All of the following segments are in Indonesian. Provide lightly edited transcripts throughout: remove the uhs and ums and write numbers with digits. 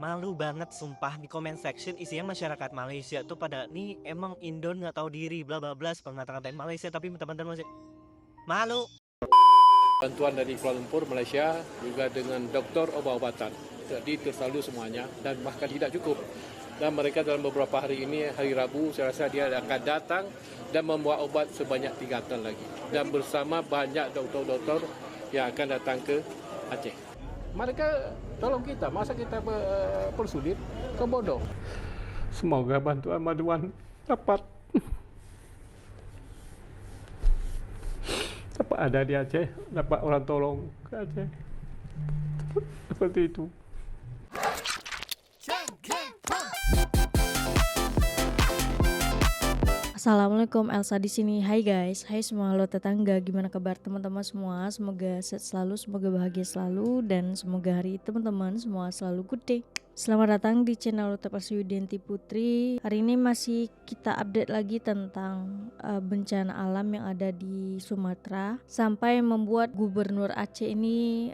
Malu banget sumpah, di comment section isinya masyarakat Malaysia tuh pada nih emang Indon nggak tahu diri bla bla bla ngata-ngatain Malaysia, tapi teman-teman masih malu. Bantuan dari Kuala Lumpur, Malaysia juga dengan doktor obat-obatan. Jadi tersalur semuanya dan bahkan tidak cukup. Dan mereka dalam beberapa hari ini, hari Rabu, saya rasa dia akan datang dan membuat obat sebanyak 3 ton lagi. Dan bersama banyak doktor-doktor yang akan datang ke Aceh. Mereka tolong kita, masa kita persulit ke bodoh. Semoga bantuan dapat ada di Aceh, dapat orang tolong ke Aceh. Seperti itu. Assalamualaikum, Elsa di sini. Hai guys, hai semua halo tetangga, gimana kabar teman-teman semua? Semoga sehat selalu, semoga bahagia selalu, dan semoga hari teman-teman semua selalu good day. Selamat datang di channel Utapasi Widyanti Putri. Hari ini masih kita update lagi tentang bencana alam yang ada di Sumatera, sampai membuat Gubernur Aceh ini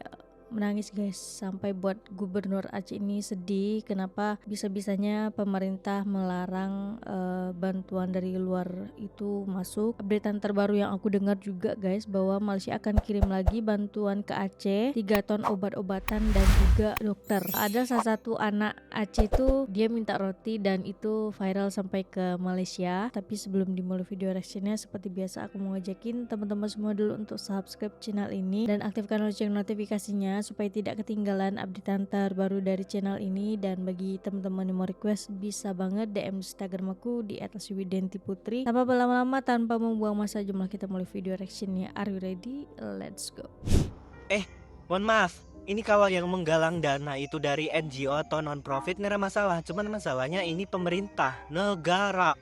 menangis guys, sampai buat Gubernur Aceh ini sedih. Kenapa bisa-bisanya pemerintah melarang bantuan dari luar itu masuk. Updatean terbaru yang aku dengar juga guys, bahwa Malaysia akan kirim lagi bantuan ke Aceh 3 ton obat-obatan dan juga dokter. Ada salah satu anak Aceh itu dia minta roti dan itu viral sampai ke Malaysia. Tapi sebelum dimulai video reactionnya, seperti biasa aku mau ngajakin teman-teman semua dulu untuk subscribe channel ini dan aktifkan lonceng notifikasinya supaya tidak ketinggalan updatean terbaru dari channel ini. Dan bagi teman-teman yang mau request, bisa banget DM Instagram aku di @widyanti_putri. Tanpa berlama-lama, tanpa membuang masa, jumlah kita mulai video reactionnya. Are you ready? Let's go. Mohon maaf, ini kawal yang menggalang dana itu dari NGO atau non-profit nggak ada masalah. Cuman masalahnya ini pemerintah, negara.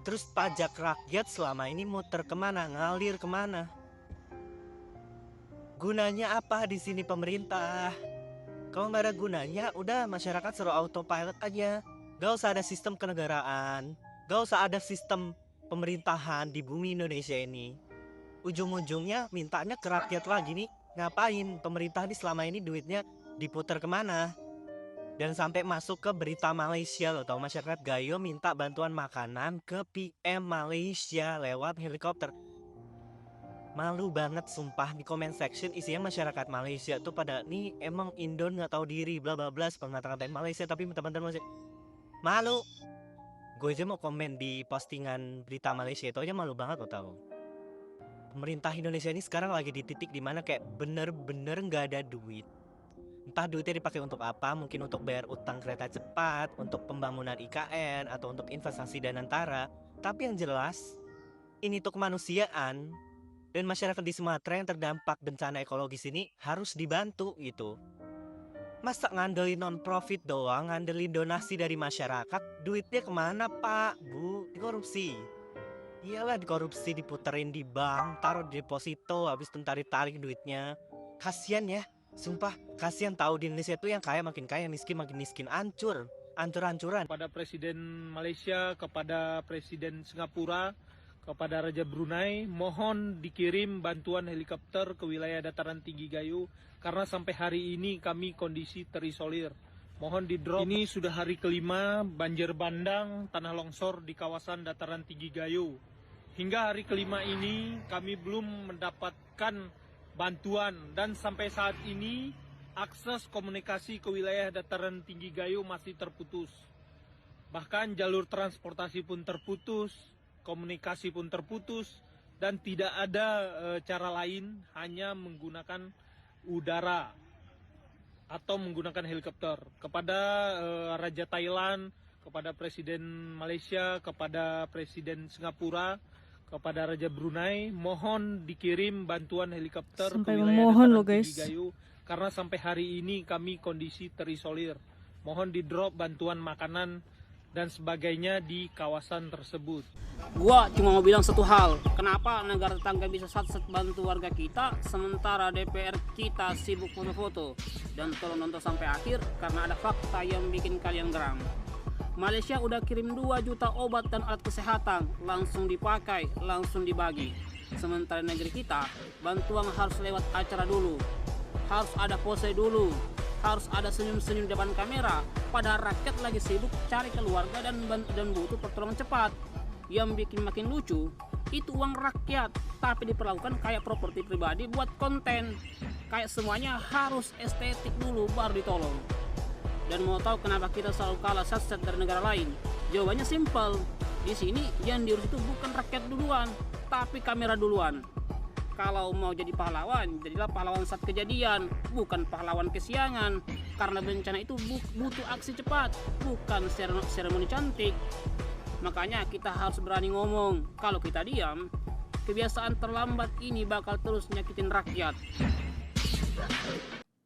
Terus pajak rakyat selama ini muter kemana, ngalir kemana? Gunanya apa di sini pemerintah? Kalau nggak ada gunanya, udah masyarakat suruh autopilot aja. Gak usah ada sistem kenegaraan, gak usah ada sistem pemerintahan di bumi Indonesia ini. Ujung-ujungnya mintanya ke rakyat lagi nih. Ngapain pemerintah ini selama ini duitnya diputar kemana? Dan sampai masuk ke berita Malaysia loh, tau masyarakat Gayo minta bantuan makanan ke PM Malaysia lewat helikopter. Malu banget sumpah, di comment section isinya masyarakat Malaysia tuh pada nih emang Indon nggak tahu diri bla bla bla ngata-ngatain Malaysia, tapi teman-teman masih malu. Gue aja mau komen di postingan berita Malaysia itu aja malu banget lo tau. Pemerintah Indonesia ini sekarang lagi di titik dimana kayak bener-bener nggak ada duit. Entah duitnya dipakai untuk apa, mungkin untuk bayar utang kereta cepat, untuk pembangunan IKN, atau untuk investasi Danantara. Tapi yang jelas, ini tuh kemanusiaan. Dan masyarakat di Sumatera yang terdampak bencana ekologis ini harus dibantu gitu. Masa ngandelin non-profit doang, ngandelin donasi dari masyarakat, duitnya kemana pak, bu? Dikorupsi. Iyalah dikorupsi, diputerin di bank, taruh di deposito, habis itu tarik duitnya. Kasian ya, sumpah kasian tahu di Indonesia tuh yang kaya makin kaya, miskin makin miskin, hancur-hancuran. Kepada Presiden Malaysia, kepada Presiden Singapura, kepada Raja Brunei, mohon dikirim bantuan helikopter ke wilayah dataran tinggi Gayo karena sampai hari ini kami kondisi terisolir. Mohon di drop. Ini sudah hari kelima banjir bandang, tanah longsor di kawasan dataran tinggi Gayo. Hingga hari kelima ini kami belum mendapatkan bantuan dan sampai saat ini akses komunikasi ke wilayah dataran tinggi Gayo masih terputus. Bahkan jalur transportasi pun terputus, komunikasi pun terputus, dan tidak ada cara lain, hanya menggunakan udara atau menggunakan helikopter. Kepada Raja Thailand, kepada Presiden Malaysia, kepada Presiden Singapura, kepada Raja Brunei, mohon dikirim bantuan helikopter Sampai ke wilayah memohon loh, dataran guys. tinggi Gayo karena sampai hari ini kami kondisi terisolir. Mohon di drop bantuan makanan dan sebagainya di kawasan tersebut. Gua cuma mau bilang satu hal, kenapa negara tetangga bisa sat-sat bantu warga kita sementara DPR kita sibuk foto-foto. Dan tolong nonton sampai akhir karena ada fakta yang bikin kalian geram. Malaysia udah kirim 2 juta obat dan alat kesehatan, langsung dipakai, langsung dibagi. Sementara negeri kita, bantuan harus lewat acara dulu, harus ada pose dulu, harus ada senyum-senyum depan kamera, padahal rakyat lagi sibuk cari keluarga dan butuh pertolongan cepat. Yang bikin makin lucu, itu uang rakyat, tapi diperlakukan kayak properti pribadi buat konten. Kayak semuanya harus estetik dulu baru ditolong. Dan mau tahu kenapa kita selalu kalah satset dari negara lain? Jawabannya simpel. Di sini yang diurus itu bukan rakyat duluan, tapi kamera duluan. Kalau mau jadi pahlawan, jadilah pahlawan saat kejadian, bukan pahlawan kesiangan. Karena bencana itu butuh aksi cepat, bukan seremoni cantik. Makanya kita harus berani ngomong. Kalau kita diam, kebiasaan terlambat ini bakal terus nyakitin rakyat.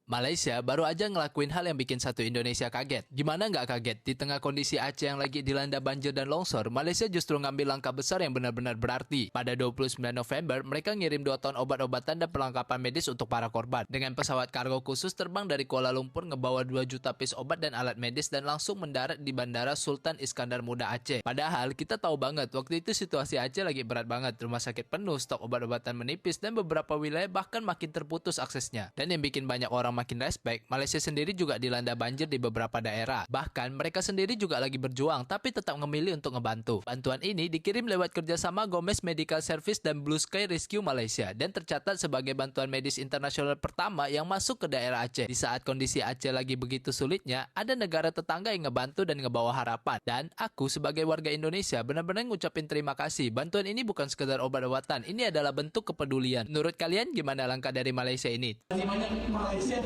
Malaysia baru aja ngelakuin hal yang bikin satu Indonesia kaget. Gimana nggak kaget? Di tengah kondisi Aceh yang lagi dilanda banjir dan longsor, Malaysia justru ngambil langkah besar yang benar-benar berarti. Pada 29 November, mereka ngirim 2 ton obat-obatan dan perlengkapan medis untuk para korban. Dengan pesawat kargo khusus terbang dari Kuala Lumpur ngebawa 2 juta piece obat dan alat medis dan langsung mendarat di Bandara Sultan Iskandar Muda Aceh. Padahal kita tahu banget waktu itu situasi Aceh lagi berat banget. Rumah sakit penuh, stok obat-obatan menipis, dan beberapa wilayah bahkan makin terputus aksesnya. Dan yang bikin banyak orang makin respect, Malaysia sendiri juga dilanda banjir di beberapa daerah. Bahkan mereka sendiri juga lagi berjuang tapi tetap memilih untuk ngebantu. Bantuan ini dikirim lewat kerjasama Gomez Medical Service dan Blue Sky Rescue Malaysia dan tercatat sebagai bantuan medis internasional pertama yang masuk ke daerah Aceh. Di saat kondisi Aceh lagi begitu sulitnya, ada negara tetangga yang ngebantu dan ngebawa harapan. Dan aku sebagai warga Indonesia benar-benar ngucapin terima kasih. Bantuan ini bukan sekedar obat-obatan, ini adalah bentuk kepedulian. Menurut kalian gimana langkah dari Malaysia ini? Banyak Malaysia,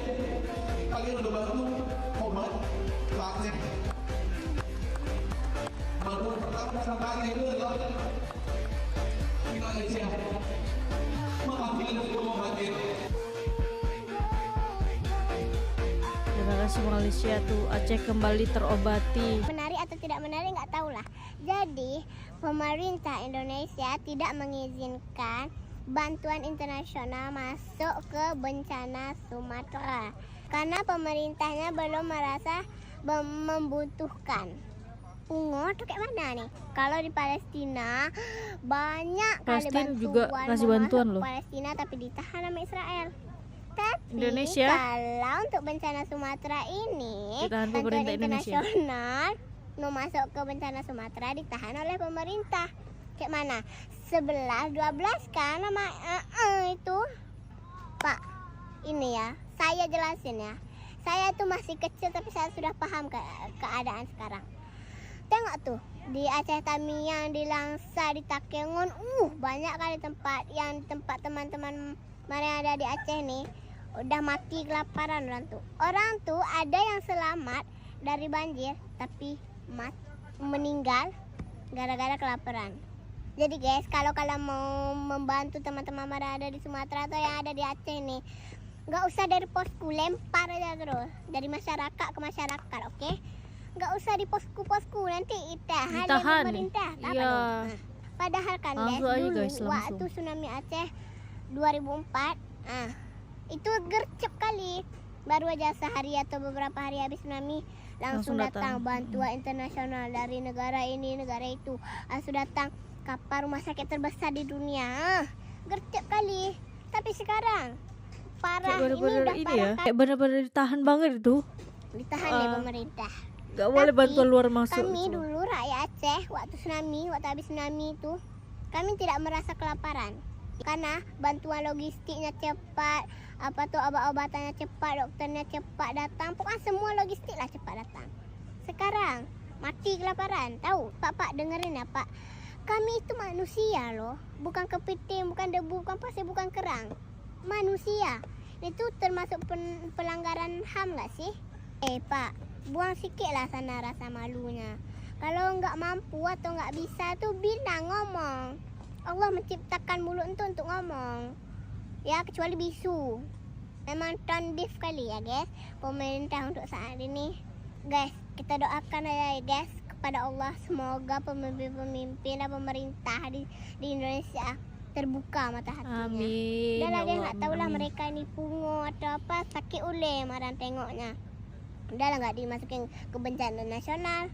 kalian udah bantu obat ke Aceh. Bantuan pertama kali itu adalah di Malaysia. Mengambil obat itu. Terima kasih Malaysia tuh, Aceh kembali terobati. Menarik atau tidak menarik nggak tahu lah. Jadi pemerintah Indonesia tidak mengizinkan bantuan internasional masuk ke bencana Sumatera karena pemerintahnya belum merasa membutuhkan. Ungu tuh kayak mana nih? Kalau di Palestina banyak kali Palestina bantuan juga kasih mau bantuan masuk loh. Palestina tapi ditahan sama Israel. Tapi Indonesia? kalau untuk bencana Sumatera ini Ditahan bantuan pemerintah Indonesia. internasional mau masuk ke bencana Sumatera ditahan oleh pemerintah. Kayak mana? 11, 12 kan sama itu. Pak, ini ya, saya jelasin ya. Saya tuh masih kecil tapi saya sudah paham keadaan sekarang. Tengok tuh, di Aceh Tamiang, di Langsa, di Takengon, banyak kali tempat teman-teman yang ada di Aceh nih udah mati kelaparan orang tuh. Orang tuh ada yang selamat dari banjir tapi meninggal gara-gara kelaparan. Jadi guys, kalau kalian mau membantu teman-teman yang ada di Sumatera atau yang ada di Aceh nih, nggak usah dari posku, lempar aja terus dari masyarakat ke masyarakat, oke? Nggak usah di posku, nanti ditahan pemerintah. Iya. Padahal kan guys, Langsung aja, dulu guys, langsung. waktu tsunami Aceh 2004, itu gercep kali. Baru aja sehari atau beberapa hari habis tsunami langsung datang bantuan internasional dari negara ini, negara itu. Langsung datang kapal rumah sakit terbesar di dunia. Gercep kali. Tapi sekarang parah, Kayak bener-bener ini udah ini parah ya, kan? kayak bener-bener ditahan banget itu. Ditahan oleh pemerintah. Gak boleh Tapi bantuan luar masuk. Kami dulu rakyat Aceh waktu habis tsunami itu, kami tidak merasa kelaparan karena bantuan logistiknya cepat, apa tuh obat-obatannya cepat, dokternya cepat datang, pokoknya semua logistik lah cepat datang. Sekarang mati kelaparan, tahu? Pak dengerin ya Pak, kami itu manusia loh, bukan kepiting, bukan debu, bukan pasir, bukan kerang, manusia. Itu termasuk pelanggaran HAM nggak sih? Pak, buang sikit lah sana rasa malunya. Kalau nggak mampu atau nggak bisa tuh bilang, ngomong. Allah menciptakan mulut itu untuk ngomong. Ya, kecuali bisu. Memang tone deaf kali ya guys pemerintah untuk saat ini. Guys, kita doakan aja ya guys kepada Allah, semoga pemimpin dan pemerintah di Indonesia terbuka mata hatinya. Amin. Dan Ya lagi Allah, nggak tahu lah amin. mereka ini pungo atau apa, sakit ule marah tengoknya. Udah lah nggak dimasukin ke bencana nasional,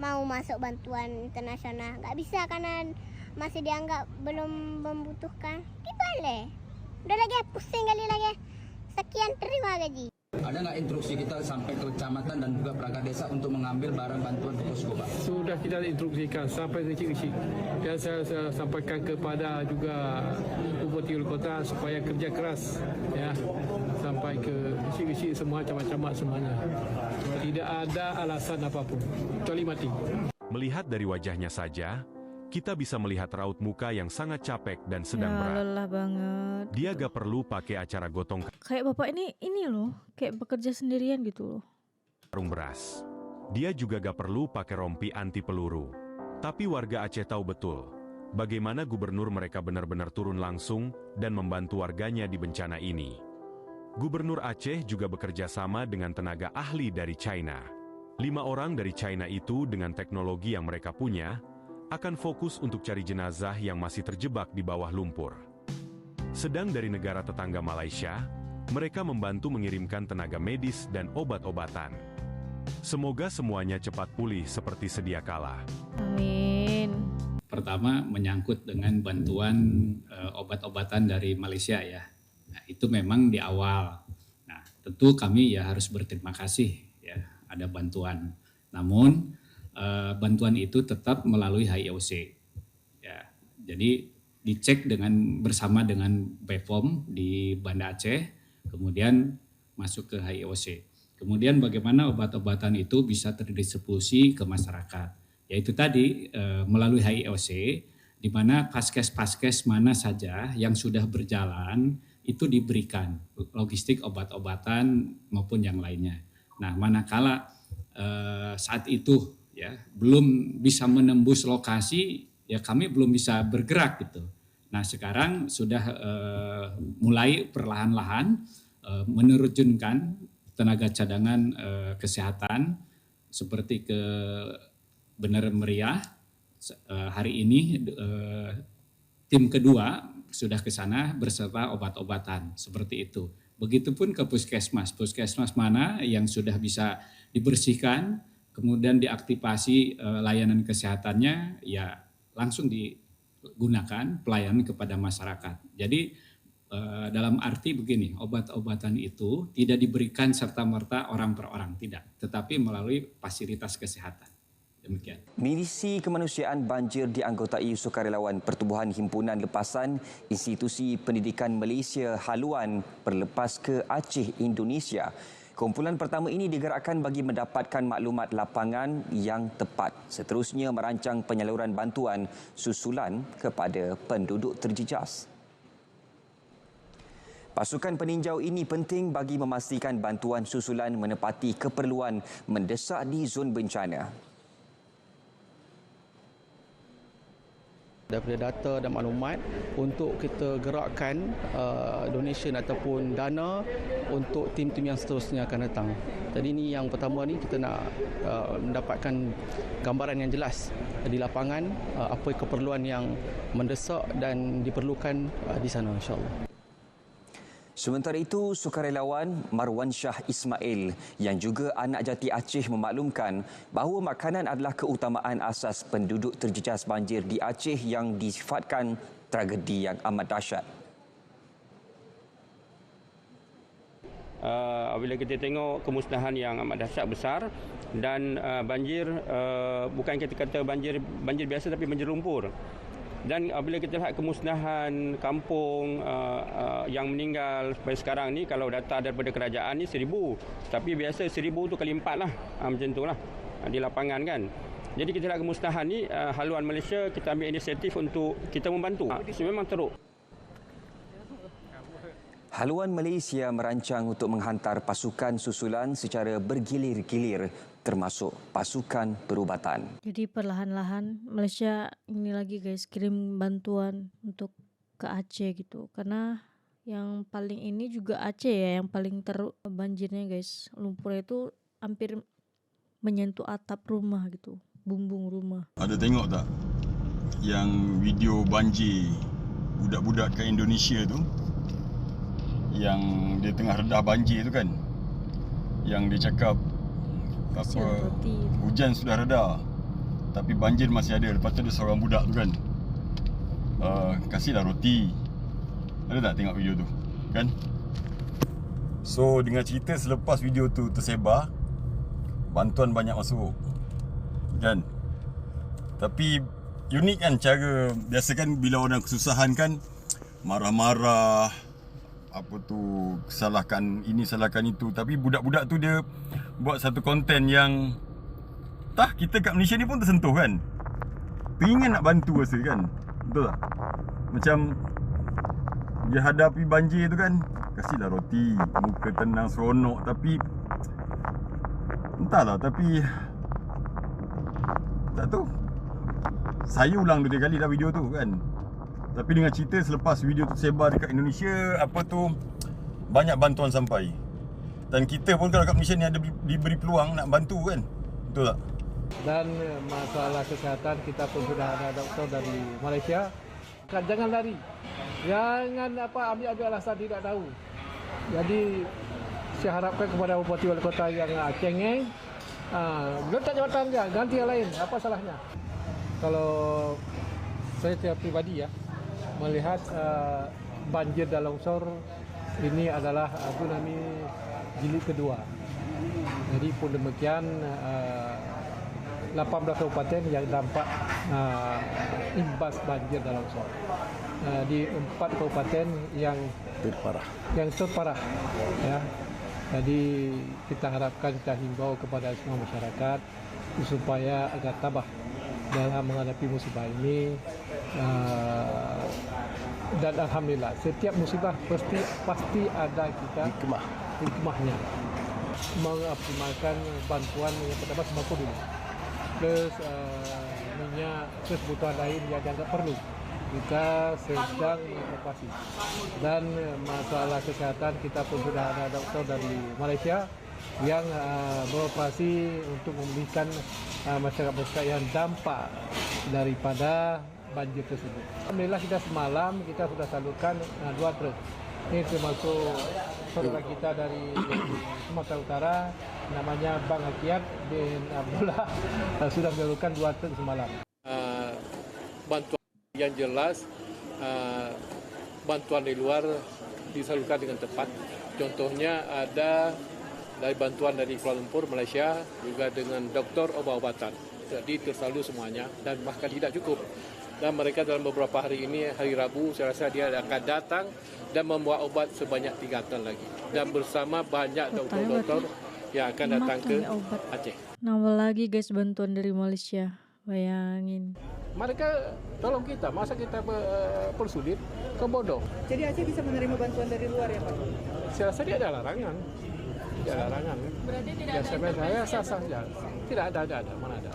mau masuk bantuan internasional nggak bisa karena masih dianggap belum membutuhkan. Dibalik. Udah lagi pusing kali lagi. Sekian, terima gaji. Ada nggak instruksi kita sampai ke kecamatan dan juga perangkat desa untuk mengambil barang bantuan ke posko, Pak? Sudah kita instruksikan sampai kecil-kecil. Dan saya sampaikan kepada juga Bupati Wali Kota supaya kerja keras ya sampai ke kecil-kecil semua camat-camat semuanya. Tidak ada alasan apapun kecuali mati. Melihat dari wajahnya saja, kita bisa melihat raut muka yang sangat capek dan sedang Ya, berat. lelah banget. Dia gak perlu pakai acara gotong Kayak bapak ini loh, kayak bekerja sendirian gitu loh. karung beras. Dia juga gak perlu pakai rompi anti peluru. Tapi warga Aceh tahu betul bagaimana gubernur mereka benar-benar turun langsung dan membantu warganya di bencana ini. Gubernur Aceh juga bekerja sama dengan tenaga ahli dari China. 5 orang dari China itu dengan teknologi yang mereka punya akan fokus untuk cari jenazah yang masih terjebak di bawah lumpur. Sedang dari negara tetangga Malaysia, mereka membantu mengirimkan tenaga medis dan obat-obatan. Semoga semuanya cepat pulih seperti sedia kala. Amin. Pertama menyangkut dengan bantuan obat-obatan dari Malaysia ya. Nah, itu memang di awal. Nah, tentu kami ya harus berterima kasih ya ada bantuan. Namun bantuan itu tetap melalui HIOC. Ya, jadi dicek bersama dengan BPOM di Banda Aceh, kemudian masuk ke HIOC. Kemudian bagaimana obat-obatan itu bisa terdistribusi ke masyarakat. Yaitu tadi melalui HIOC, di mana paskes-paskes mana saja yang sudah berjalan itu diberikan logistik obat-obatan maupun yang lainnya. Nah, manakala saat itu ya belum bisa menembus lokasi, ya kami belum bisa bergerak gitu. Nah, sekarang sudah mulai perlahan-lahan menerjunkan tenaga cadangan kesehatan seperti ke Bener Meriah. Hari ini tim kedua sudah ke sana beserta obat-obatan seperti itu. Begitupun ke puskesmas. Puskesmas mana yang sudah bisa dibersihkan, kemudian diaktifasi layanan kesehatannya, ya langsung digunakan pelayanan kepada masyarakat. Jadi dalam arti begini, obat-obatan itu tidak diberikan serta-merta orang per orang, tidak. Tetapi melalui fasilitas kesehatan. Demikian. Milisi Kemanusiaan Banjir dianggotai sukarelawan Pertubuhan Himpunan Lepasan Institusi Pendidikan Malaysia Haluan berlepas ke Aceh, Indonesia. Kumpulan pertama ini digerakkan bagi mendapatkan maklumat lapangan yang tepat. Seterusnya merancang penyaluran bantuan susulan kepada penduduk terjejas. Pasukan peninjau ini penting bagi memastikan bantuan susulan menepati keperluan mendesak di zon bencana. Daripada data dan maklumat untuk kita gerakkan donation ataupun dana untuk tim-tim yang seterusnya akan datang. Jadi ini yang pertama ni kita nak mendapatkan gambaran yang jelas di lapangan apa keperluan yang mendesak dan diperlukan di sana, insya-Allah. Sementara itu, sukarelawan Marwan Shah Ismail yang juga anak jati Aceh memaklumkan bahawa makanan adalah keutamaan asas penduduk terjejas banjir di Aceh yang disifatkan tragedi yang amat dahsyat. Apabila kita tengok kemusnahan yang amat dahsyat besar dan banjir, bukan kita kata banjir biasa tapi banjir lumpur. Dan apabila kita lihat kemusnahan kampung yang meninggal sampai sekarang ni, kalau data daripada kerajaan ni 1,000. Tapi biasa 1,000 tu kali 4 lah. Macam tu lah di lapangan kan. Jadi kita lihat kemusnahan ni, Haluan Malaysia kita ambil inisiatif untuk kita membantu. Memang teruk. Haluan Malaysia merancang untuk menghantar pasukan susulan secara bergilir-gilir termasuk pasukan perubatan. Jadi perlahan-lahan Malaysia ini lagi guys kirim bantuan untuk ke Aceh gitu. Karena yang paling ini juga Aceh ya yang paling teruk banjirnya guys. Lumpurnya itu hampir menyentuh atap rumah gitu, bumbung rumah. Ada tengok tak yang video banjir budak-budak kat Indonesia tu, yang dia tengah redah banjir tu kan, yang dia cakap apa hujan sudah reda tapi banjir masih ada. Lepas tu ada seorang budak tu kan, kasihlah roti. Ada tak tengok video tu kan? So dengan cerita selepas video tu tersebar, bantuan banyak masuk kan. Tapi unik kan cara, biasa kan bila orang kesusahan kan marah-marah, apa tu, salahkan ini salahkan itu. Tapi budak-budak tu dia buat satu konten yang kita kat Malaysia ni pun tersentuh kan, teringin nak bantu rasa kan. Betul tak? Macam dia hadapi banjir tu kan, kasihlah roti, muka tenang seronok. Tapi entahlah, tapi tak tahu, saya ulang 2-3 kali dah video tu kan. Tapi dengan cerita selepas video tu sebar dekat Indonesia, apa tu, banyak bantuan sampai. Dan kita pun kalau kat Malaysia ni ada diberi peluang nak bantu kan. Betul tak? Dan masalah kesihatan kita pun sudah ada doktor dari Malaysia. Jangan lari, jangan ambil alasan tidak tahu. Jadi saya harapkan kepada Bupati Wali Kota yang cengeng, letak jabatan dia, ganti yang lain, apa salahnya? Kalau saya pribadi ya, melihat banjir dan longsor ini adalah tsunami jilid kedua. Jadi pun demikian 18 kabupaten yang dampak imbas banjir dan longsor. Di 4 kabupaten yang terparah ya. Jadi kita harapkan, kita himbau kepada semua masyarakat supaya agak tabah dalam menghadapi musibah ini. Dan alhamdulillah setiap musibah pasti ada kita hikmahnya. Mengoptimalkan bantuan yang pertama sembako dulu, plus minyak, plus kebutuhan lain yang dianggap perlu. Kita sedang mengevakuasi. Dan masalah kesehatan kita pun sudah ada doktor dari Malaysia yang beroperasi untuk memulihkan masyarakat yang dampak daripada banjir tersebut. Alhamdulillah kita semalam kita sudah salurkan 2 truk. Ini termasuk saudara kita dari Sumatera Utara, namanya Bang Hakiat bin Abdullah, sudah menyalurkan 2 truk semalam. Bantuan yang jelas, bantuan dari luar disalurkan dengan tepat. Contohnya ada dari bantuan dari Kuala Lumpur, Malaysia, juga dengan doktor obat-obatan. Jadi tersalur semuanya dan bahkan tidak cukup. Dan mereka dalam beberapa hari ini, hari Rabu, saya rasa dia akan datang dan membawa obat sebanyak 3 ton lagi. Dan bersama banyak doktor-doktor yang akan datang ke Aceh. Nambah lagi guys bantuan dari Malaysia, bayangin. Mereka tolong kita, masa kita persulit, ke bodoh. Jadi Aceh bisa menerima bantuan dari luar ya Pak? Saya rasa dia ada larangan. Tidak ada larangan. Berarti tidak ya, ada saya sah-sah saja. Tidak ada, mana ada.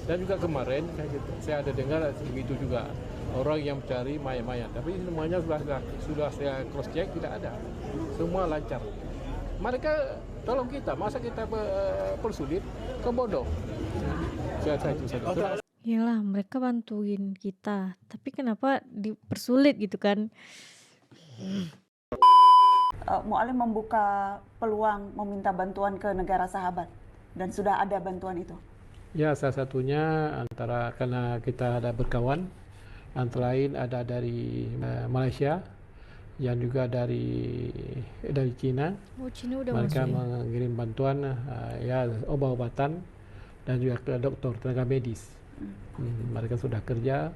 Dan juga kemarin saya ada dengar begitu juga orang yang mencari mayat-mayat. Tapi semuanya sudah saya cross check, tidak ada. Semua lancar. Mereka tolong kita, masa kita persulit, ke bodoh. Saya itu saja. Yalah, mereka bantuin kita, tapi kenapa dipersulit gitu kan? Mu'alim membuka peluang meminta bantuan ke negara sahabat dan sudah ada bantuan itu. Ya, salah satunya antara karena kita ada berkawan, antara lain ada dari Malaysia, yang juga dari China. Oh, China udah mereka masuk, mengirim bantuan ya obat-obatan dan juga ke dokter tenaga medis. Mereka sudah kerja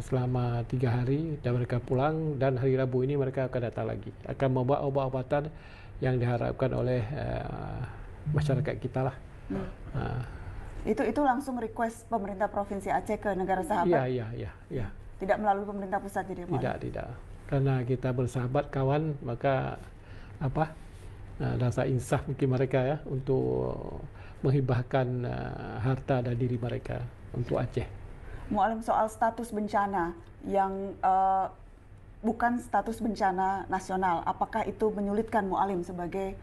selama 3 hari dan mereka pulang, dan hari Rabu ini mereka akan datang lagi, akan membawa obat-obatan yang diharapkan oleh masyarakat kita lah. Itu langsung request pemerintah Provinsi Aceh ke negara sahabat? Iya. Tidak melalui pemerintah pusat jadi? Tidak. Karena kita bersahabat kawan, maka rasa insaf mungkin mereka ya untuk menghibahkan harta dan diri mereka untuk Aceh. Mu'alim, soal status bencana yang bukan status bencana nasional, apakah itu menyulitkan Mu'alim sebagai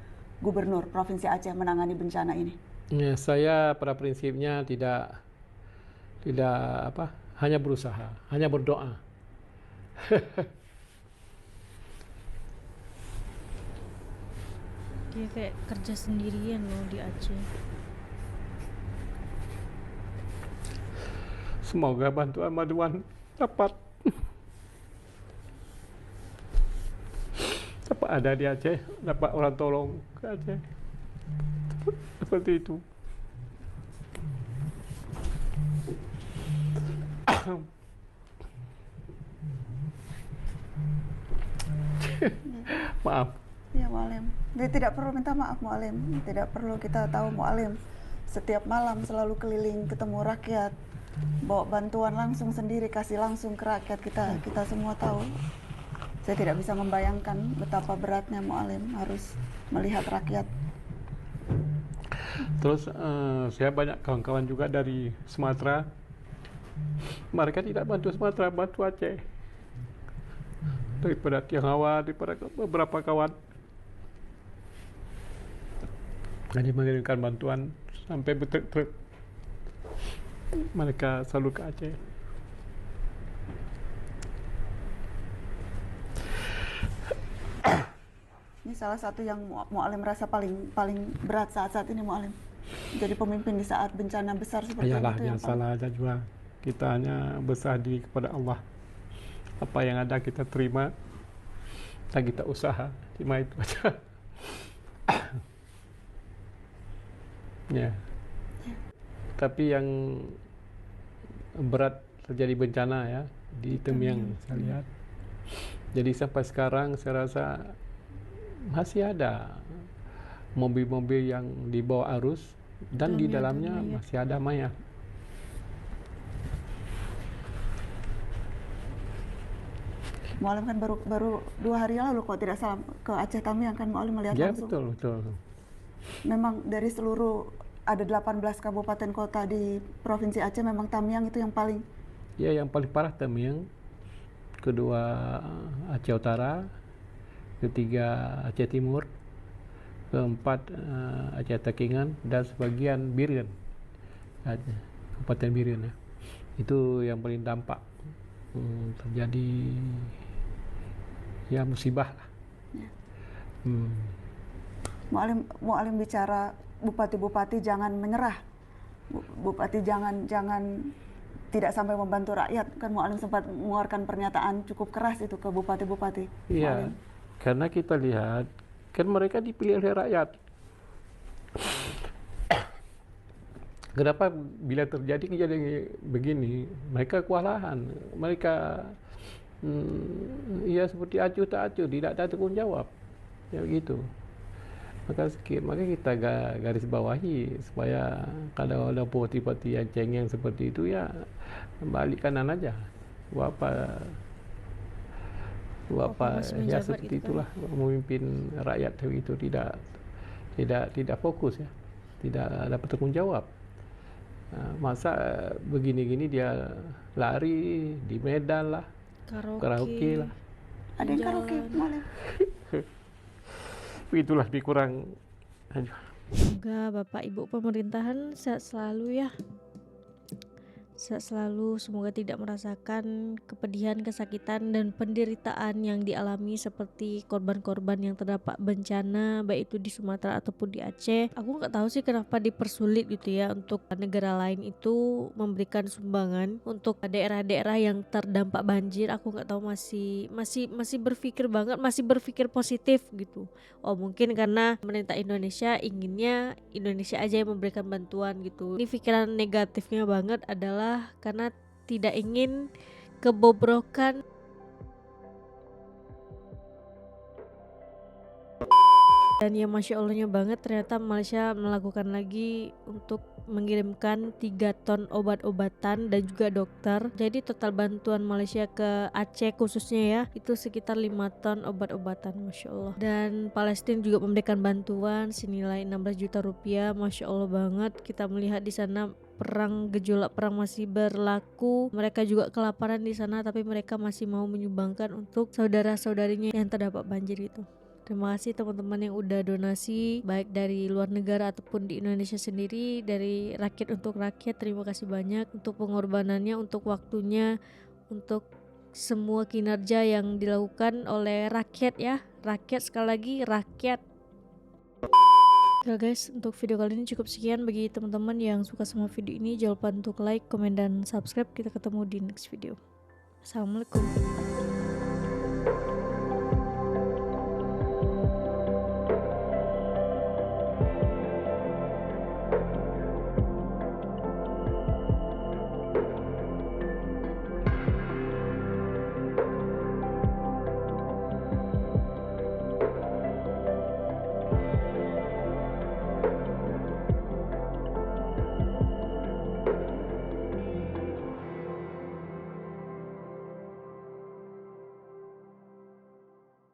Gubernur Provinsi Aceh menangani bencana ini? Ya, saya pada prinsipnya tidak hanya berusaha, hanya berdoa. Dia kayak kerja sendirian loh di Aceh. Semoga bantuan dapat ada di Aceh, dapat orang tolong ke Aceh. Seperti itu. Maaf. Ya Mu'alim. Dia tidak perlu minta maaf Mu'alim. Tidak perlu kita tahu Mu'alim. Setiap malam selalu keliling ketemu rakyat. Bawa bantuan langsung sendiri, kasih langsung ke rakyat. Kita semua tahu. Saya tidak bisa membayangkan betapa beratnya Mu'alim harus melihat rakyat. Terus saya banyak kawan-kawan juga dari Sumatera. Mereka tidak bantu Sumatera, bantu Aceh. Daripada Tionghoa, daripada beberapa kawan. Jadi mengirimkan bantuan sampai bertruk-truk. Mereka selalu ke Aceh. Ini salah satu yang Mu'alim rasa paling berat saat ini Mu'alim. Jadi pemimpin di saat bencana besar seperti Ayalah, itu. yang salah aja juga. Kita hanya berserah diri kepada Allah. Apa yang ada kita terima dan kita usaha. Cuma itu aja. Ya. Tapi yang berat terjadi bencana ya di Temiang saya lihat. Jadi sampai sekarang saya rasa masih ada mobil-mobil yang dibawa arus dan di dalamnya masih ada mayat. Mu'alim kan baru 2 hari lalu kalau tidak salah ke Aceh Tamiang kan Mu'alim melihat Ya langsung. betul. Memang dari seluruh ada 18 kabupaten kota di Provinsi Aceh memang Tamiang itu yang paling. Ya yang paling parah Tamiang, kedua Aceh Utara, ketiga Aceh Timur, keempat Aceh Takengan dan sebagian Birian, Kabupaten Birian ya. Itu yang paling dampak terjadi ya musibah lah. Ya. Mu'alim bicara bupati-bupati jangan menyerah, bupati jangan tidak sampai membantu rakyat, kan Mu'alim sempat mengeluarkan pernyataan cukup keras itu ke bupati-bupati. Iya, karena kita lihat kan mereka dipilih oleh rakyat. Kenapa bila terjadi kejadian begini mereka kewalahan, mereka ya seperti acuh tak acuh, tidak ada tanggung jawab, ya begitu. Maka kita garis bawahi supaya kalau ada bupati-bupati yang cengeng seperti itu ya balik kanan aja. Apa ya seperti itulah memimpin rakyat begitu, tidak fokus ya, tidak dapat tanggung jawab. Masa begini-gini dia lari di Medan lah, karaoke lah. Ada yang karaoke malah. Itulah lebih kurang. Semoga Bapak Ibu pemerintahan sehat selalu ya. Sehat selalu, semoga tidak merasakan kepedihan, kesakitan, dan penderitaan yang dialami seperti korban-korban yang terdapat bencana baik itu di Sumatera ataupun di Aceh. Aku nggak tahu sih kenapa dipersulit gitu ya untuk negara lain itu memberikan sumbangan untuk daerah-daerah yang terdampak banjir. Aku nggak tahu, masih berpikir banget, masih berpikir positif gitu. Oh mungkin karena pemerintah Indonesia inginnya Indonesia aja yang memberikan bantuan gitu. Ini pikiran negatifnya banget adalah karena tidak ingin kebobrokan dan ya Masya Allahnya banget ternyata Malaysia melakukan lagi untuk mengirimkan 3 ton obat-obatan dan juga dokter. Jadi total bantuan Malaysia ke Aceh khususnya ya itu sekitar 5 ton obat-obatan, Masya Allah. Dan Palestina juga memberikan bantuan senilai 16 juta rupiah. Masya Allah banget, kita melihat di sana gejolak perang masih berlaku. Mereka juga kelaparan di sana tapi mereka masih mau menyumbangkan untuk saudara-saudarinya yang terdapat banjir itu. Terima kasih teman-teman yang udah donasi baik dari luar negara ataupun di Indonesia sendiri, dari rakyat untuk rakyat. Terima kasih banyak untuk pengorbanannya, untuk waktunya, untuk semua kinerja yang dilakukan oleh rakyat ya. Rakyat, sekali lagi rakyat. Oke guys, untuk video kali ini cukup sekian. Bagi teman-teman yang suka sama video ini jangan lupa untuk like, komen, dan subscribe. Kita ketemu di next video. Assalamualaikum.